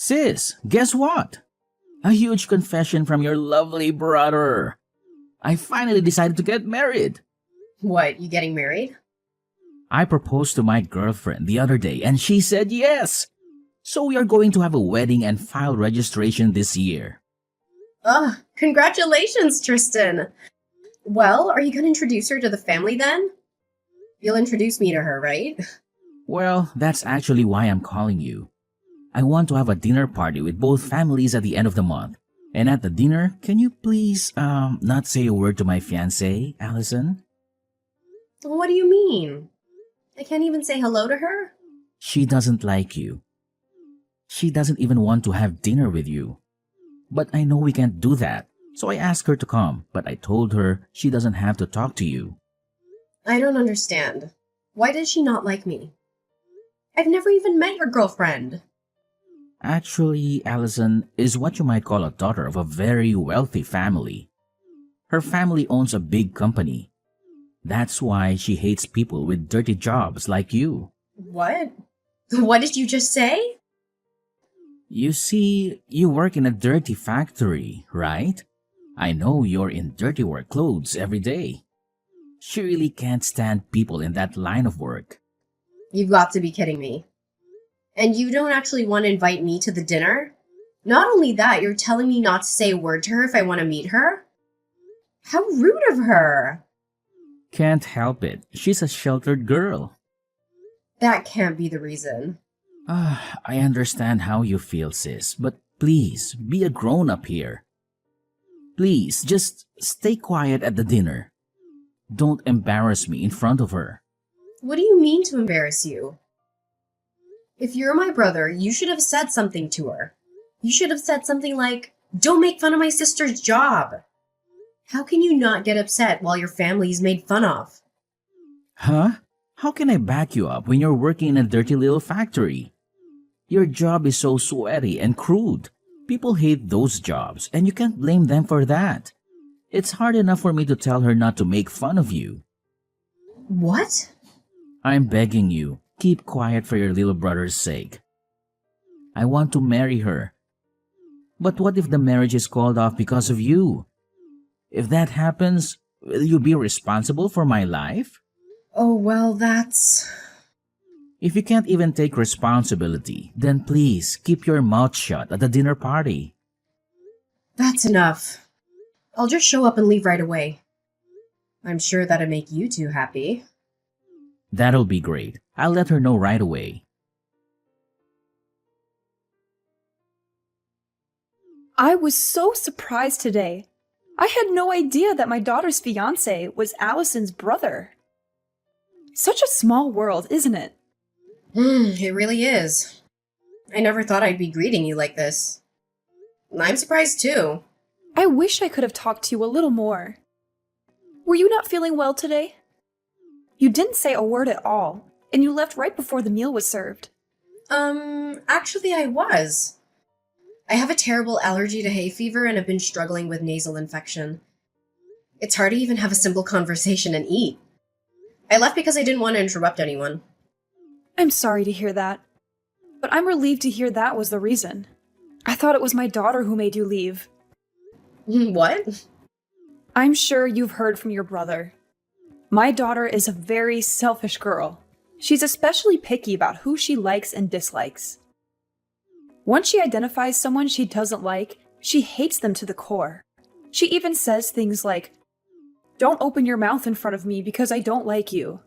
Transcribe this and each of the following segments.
Sis, guess what? A huge confession from your lovely brother. I finally decided to get married. What, you getting married? I proposed to my girlfriend the other day and she said yes. So we are going to have a wedding and file registration this year. Oh, congratulations, Tristan. Well, are you going to introduce her to the family then? You'll introduce me to her, right? Well, that's actually why I'm calling you. I want to have a dinner party with both families at the end of the month. And at the dinner, can you please, not say a word to my fiancée, Allison? What do you mean? I can't even say hello to her? She doesn't like you. She doesn't even want to have dinner with you. But I know we can't do that, so I asked her to come, but I told her she doesn't have to talk to you. I don't understand. Why does she not like me? I've never even met your girlfriend. Actually, Allison is what you might call a daughter of a very wealthy family. Her family owns a big company. That's why she hates people with dirty jobs like you. What? What did you just say? You see, you work in a dirty factory, right? I know you're in dirty work clothes every day. She really can't stand people in that line of work. You've got to be kidding me. And you don't actually want to invite me to the dinner? Not only that, you're telling me not to say a word to her if I want to meet her? How rude of her! Can't help it. She's a sheltered girl. That can't be the reason. I understand how you feel, sis, but please, be a grown-up here. Please, just stay quiet at the dinner. Don't embarrass me in front of her. What do you mean to embarrass you? If you're my brother, you should have said something to her. You should have said something like, "Don't make fun of my sister's job." How can you not get upset while your family's made fun of? Huh? How can I back you up when you're working in a dirty little factory? Your job is so sweaty and crude. People hate those jobs, and you can't blame them for that. It's hard enough for me to tell her not to make fun of you. What? I'm begging you, keep quiet for your little brother's sake. I want to marry her. But what if the marriage is called off because of you? If that happens, will you be responsible for my life? Oh, well, that's... If you can't even take responsibility, then please keep your mouth shut at the dinner party. That's enough. I'll just show up and leave right away. I'm sure that'll make you two happy. That'll be great. I'll let her know right away. I was so surprised today. I had no idea that my daughter's fiancé was Allison's brother. Such a small world, isn't it? It really is. I never thought I'd be greeting you like this. I'm surprised too. I wish I could have talked to you a little more. Were you not feeling well today? You didn't say a word at all, and you left right before the meal was served. Actually I was. I have a terrible allergy to hay fever and have been struggling with nasal infection. It's hard to even have a simple conversation and eat. I left because I didn't want to interrupt anyone. I'm sorry to hear that, but I'm relieved to hear that was the reason. I thought it was my daughter who made you leave. What? I'm sure you've heard from your brother. My daughter is a very selfish girl. She's especially picky about who she likes and dislikes. Once she identifies someone she doesn't like, she hates them to the core. She even says things like, "Don't open your mouth in front of me because I don't like you."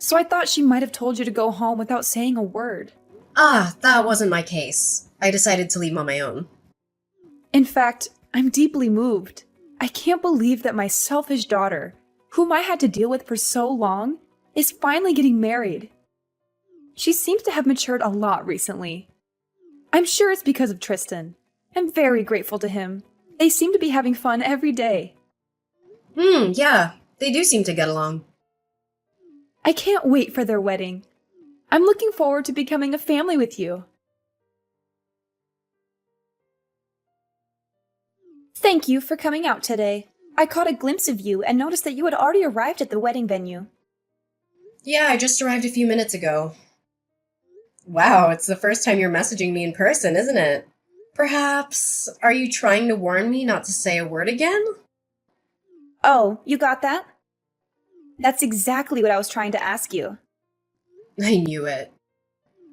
So I thought she might have told you to go home without saying a word. That wasn't my case. I decided to leave on my own. In fact, I'm deeply moved. I can't believe that my selfish daughter, whom I had to deal with for so long, is finally getting married. She seems to have matured a lot recently. I'm sure it's because of Tristan. I'm very grateful to him. They seem to be having fun every day. Yeah, they do seem to get along. I can't wait for their wedding. I'm looking forward to becoming a family with you. Thank you for coming out today. I caught a glimpse of you and noticed that you had already arrived at the wedding venue. Yeah, I just arrived a few minutes ago. Wow, it's the first time you're messaging me in person, isn't it? Perhaps, are you trying to warn me not to say a word again? Oh, you got that? That's exactly what I was trying to ask you. I knew it.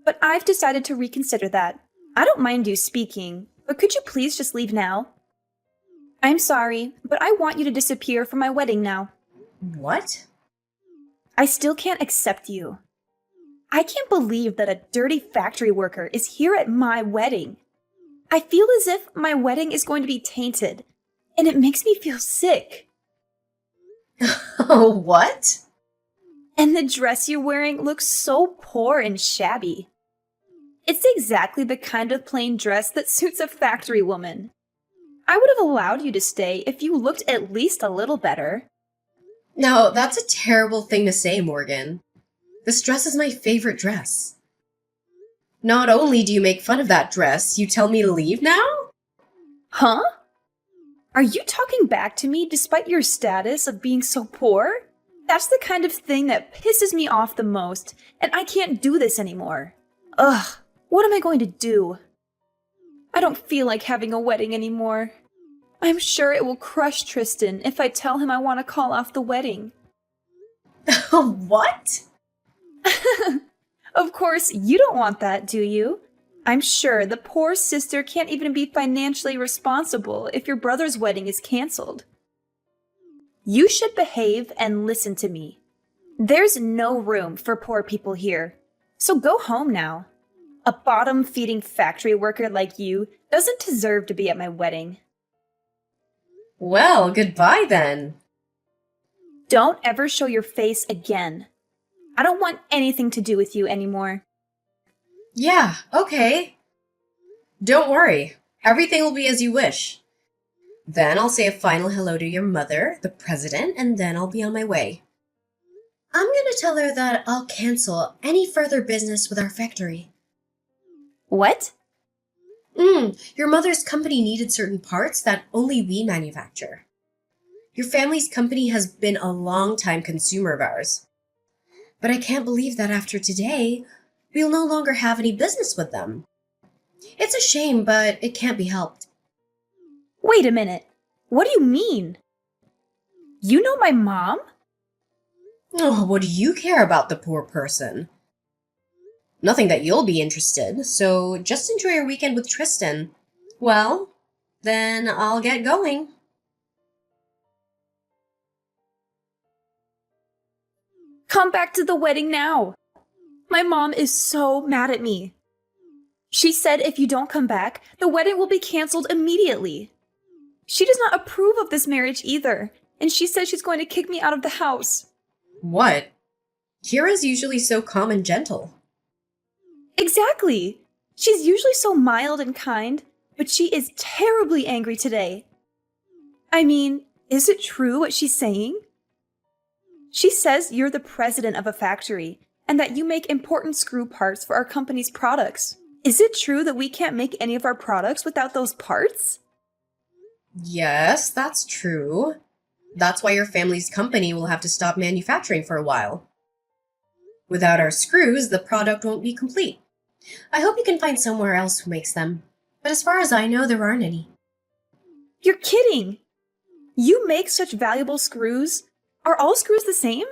But I've decided to reconsider that. I don't mind you speaking, but could you please just leave now? I'm sorry, but I want you to disappear from my wedding now. What? I still can't accept you. I can't believe that a dirty factory worker is here at my wedding. I feel as if my wedding is going to be tainted, and it makes me feel sick. Oh, what? And the dress you're wearing looks so poor and shabby. It's exactly the kind of plain dress that suits a factory woman. I would have allowed you to stay if you looked at least a little better. No, that's a terrible thing to say, Morgan. This dress is my favorite dress. Not only do you make fun of that dress, you tell me to leave now? Huh? Are you talking back to me despite your status of being so poor? That's the kind of thing that pisses me off the most, and I can't do this anymore. Ugh, what am I going to do? I don't feel like having a wedding anymore. I'm sure it will crush Tristan if I tell him I want to call off the wedding. What? Of course, you don't want that, do you? I'm sure the poor sister can't even be financially responsible if your brother's wedding is canceled. You should behave and listen to me. There's no room for poor people here, so go home now. A bottom-feeding factory worker like you doesn't deserve to be at my wedding. Well, goodbye then. Don't ever show your face again. I don't want anything to do with you anymore. Yeah, okay. Don't worry. Everything will be as you wish. Then I'll say a final hello to your mother, the president, and then I'll be on my way. I'm gonna tell her that I'll cancel any further business with our factory. What? Your mother's company needed certain parts that only we manufacture. Your family's company has been a long-time consumer of ours. But I can't believe that after today, we'll no longer have any business with them. It's a shame, but it can't be helped. Wait a minute. What do you mean? You know my mom? Oh, what do you care about the poor person? Nothing that you'll be interested, so just enjoy your weekend with Tristan. Well, then I'll get going. Come back to the wedding now. My mom is so mad at me. She said if you don't come back, the wedding will be canceled immediately. She does not approve of this marriage either, and she says she's going to kick me out of the house. What? Kira's usually so calm and gentle. Exactly. She's usually so mild and kind, but she is terribly angry today. I mean, is it true what she's saying? She says you're the president of a factory and that you make important screw parts for our company's products. Is it true that we can't make any of our products without those parts? Yes, that's true. That's why your family's company will have to stop manufacturing for a while. Without our screws, the product won't be complete. I hope you can find somewhere else who makes them. But as far as I know, there aren't any. You're kidding! You make such valuable screws? Are all screws the same?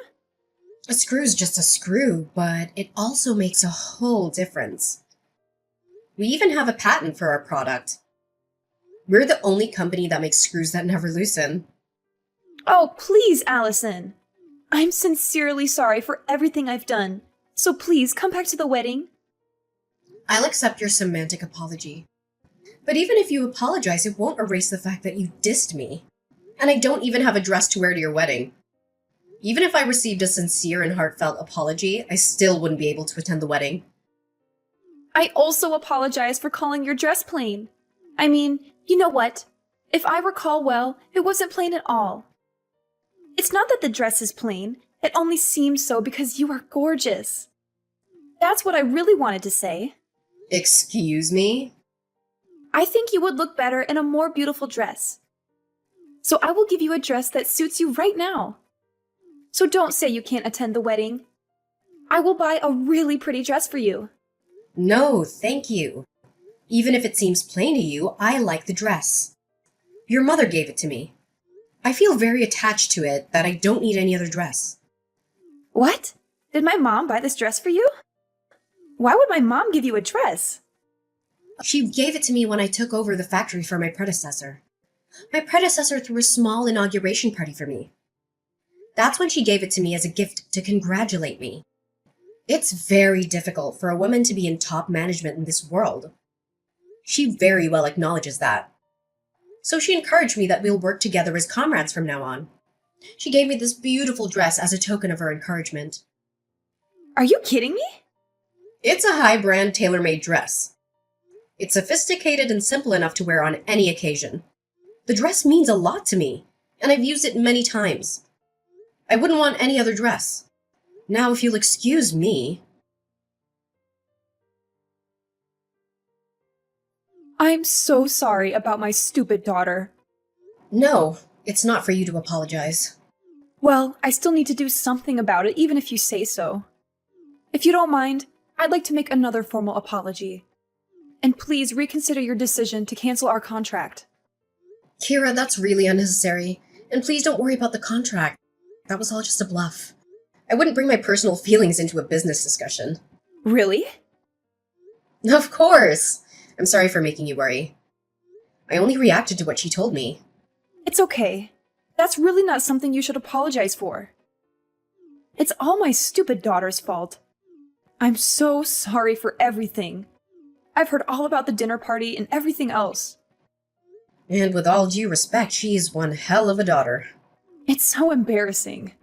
A screw's just a screw, but it also makes a whole difference. We even have a patent for our product. We're the only company that makes screws that never loosen. Oh, please, Allison. I'm sincerely sorry for everything I've done. So please come back to the wedding. I'll accept your semantic apology. But even if you apologize, it won't erase the fact that you dissed me. And I don't even have a dress to wear to your wedding. Even if I received a sincere and heartfelt apology, I still wouldn't be able to attend the wedding. I also apologize for calling your dress plain. I mean, you know what? If I recall well, it wasn't plain at all. It's not that the dress is plain, it only seems so because you are gorgeous. That's what I really wanted to say. Excuse me? I think you would look better in a more beautiful dress. So I will give you a dress that suits you right now. So don't say you can't attend the wedding. I will buy a really pretty dress for you. No, thank you. Even if it seems plain to you, I like the dress. Your mother gave it to me. I feel very attached to it that I don't need any other dress. What? Did my mom buy this dress for you? Why would my mom give you a dress? She gave it to me when I took over the factory for my predecessor. My predecessor threw a small inauguration party for me. That's when she gave it to me as a gift to congratulate me. It's very difficult for a woman to be in top management in this world. She very well acknowledges that. So she encouraged me that we'll work together as comrades from now on. She gave me this beautiful dress as a token of her encouragement. Are you kidding me? It's a high-brand tailor-made dress. It's sophisticated and simple enough to wear on any occasion. The dress means a lot to me, and I've used it many times. I wouldn't want any other dress. Now, if you'll excuse me... I'm so sorry about my stupid daughter. No, it's not for you to apologize. Well, I still need to do something about it, even if you say so. If you don't mind, I'd like to make another formal apology. And please reconsider your decision to cancel our contract. Kira, that's really unnecessary. And please don't worry about the contract. That was all just a bluff. I wouldn't bring my personal feelings into a business discussion. Really? Of course! I'm sorry for making you worry. I only reacted to what she told me. It's okay. That's really not something you should apologize for. It's all my stupid daughter's fault. I'm so sorry for everything. I've heard all about the dinner party and everything else. And with all due respect, she's one hell of a daughter. It's so embarrassing.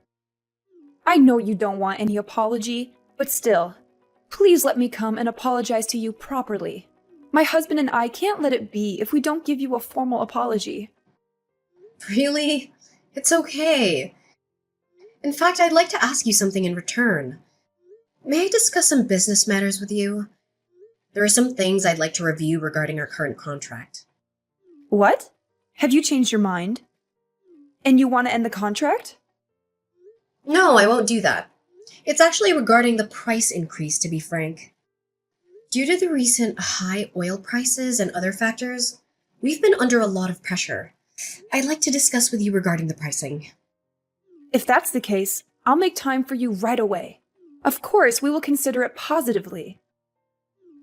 I know you don't want any apology, but still, please let me come and apologize to you properly. My husband and I can't let it be if we don't give you a formal apology. Really? It's okay. In fact, I'd like to ask you something in return. May I discuss some business matters with you? There are some things I'd like to review regarding our current contract. What? Have you changed your mind? And you want to end the contract? No, I won't do that. It's actually regarding the price increase, to be frank. Due to the recent high oil prices and other factors, we've been under a lot of pressure. I'd like to discuss with you regarding the pricing. If that's the case, I'll make time for you right away. Of course, we will consider it positively.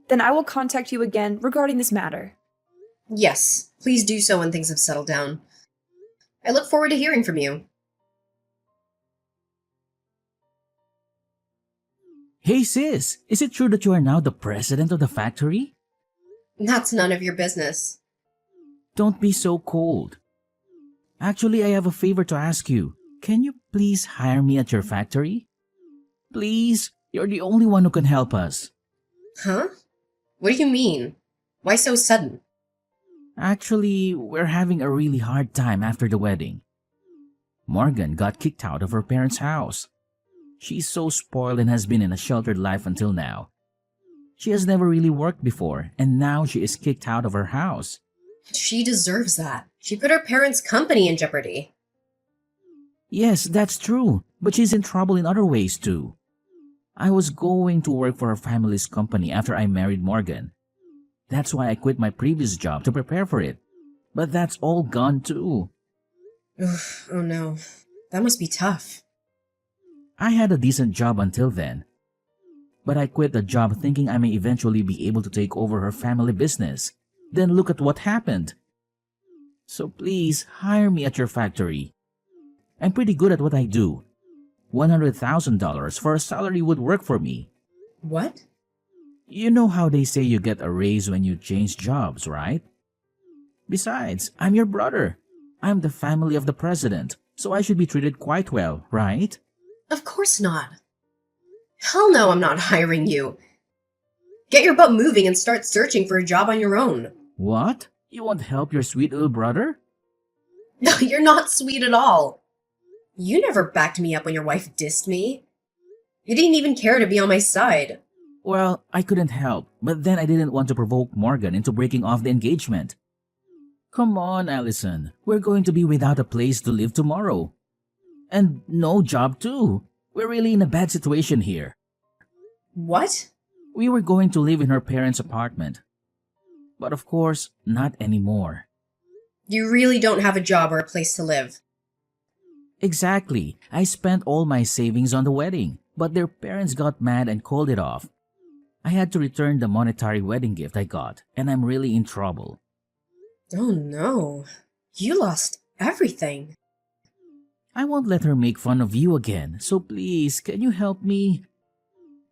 Then I will contact you again regarding this matter. Yes, please do so when things have settled down. I look forward to hearing from you. Hey sis, is it true that you are now the president of the factory? That's none of your business. Don't be so cold. Actually, I have a favor to ask you. Can you please hire me at your factory? Please, you're the only one who can help us. Huh? What do you mean? Why so sudden? Actually, we're having a really hard time after the wedding. Morgan got kicked out of her parents' house. She's so spoiled and has been in a sheltered life until now. She has never really worked before, and now she is kicked out of her house. She deserves that. She put her parents' company in jeopardy. Yes, that's true, but she's in trouble in other ways too. I was going to work for her family's company after I married Morgan. That's why I quit my previous job to prepare for it. But that's all gone too. Oof, oh no. That must be tough. I had a decent job until then. But I quit the job thinking I may eventually be able to take over her family business. Then look at what happened. So please, hire me at your factory. I'm pretty good at what I do. $100,000 for a salary would work for me. What? You know how they say you get a raise when you change jobs, right? Besides, I'm your brother. I'm the family of the president, so I should be treated quite well, right? Of course not. Hell no, I'm not hiring you. Get your butt moving and start searching for a job on your own. What? You won't help your sweet little brother? No, you're not sweet at all. You never backed me up when your wife dissed me. You didn't even care to be on my side. Well, I couldn't help, but then I didn't want to provoke Morgan into breaking off the engagement. Come on, Allison. We're going to be without a place to live tomorrow. And no job too. We're really in a bad situation here. What? We were going to live in her parents' apartment. But of course, not anymore. You really don't have a job or a place to live. Exactly. I spent all my savings on the wedding, but their parents got mad and called it off. I had to return the monetary wedding gift I got, and I'm really in trouble. Oh no. You lost everything. I won't let her make fun of you again, so please, can you help me?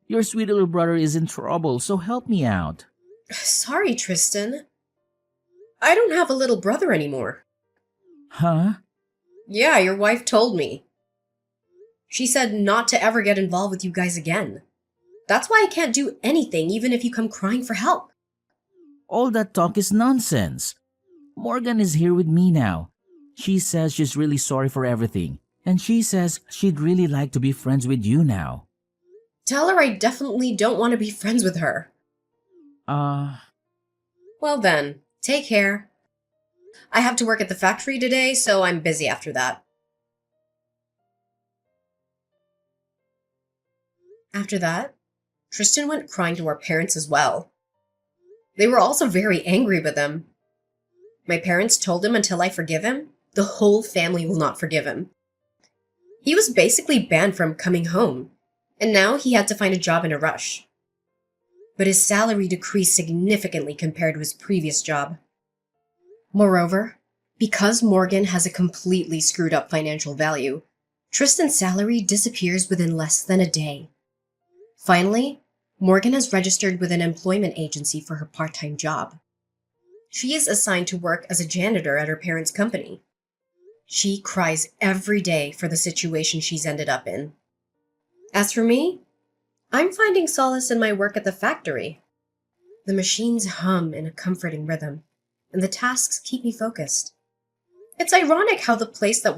Your sweet little brother is in trouble, so help me out. Sorry, Tristan. I don't have a little brother anymore. Huh? Yeah, your wife told me. She said not to ever get involved with you guys again. That's why I can't do anything even if you come crying for help. All that talk is nonsense. Morgan is here with me now. She says she's really sorry for everything, and she says she'd really like to be friends with you now. Tell her I definitely don't want to be friends with her. Well then, take care. I have to work at the factory today, so I'm busy after that. After that, Tristan went crying to our parents as well. They were also very angry with him. My parents told him until I forgive him, the whole family will not forgive him. He was basically banned from coming home, and now he had to find a job in a rush. But his salary decreased significantly compared to his previous job. Moreover, because Morgan has a completely screwed up financial value, Tristan's salary disappears within less than a day. Finally, Morgan has registered with an employment agency for her part-time job. She is assigned to work as a janitor at her parents' company. She cries every day for the situation she's ended up in. As for me, I'm finding solace in my work at the factory. The machines hum in a comforting rhythm, and the tasks keep me focused. It's ironic how the place that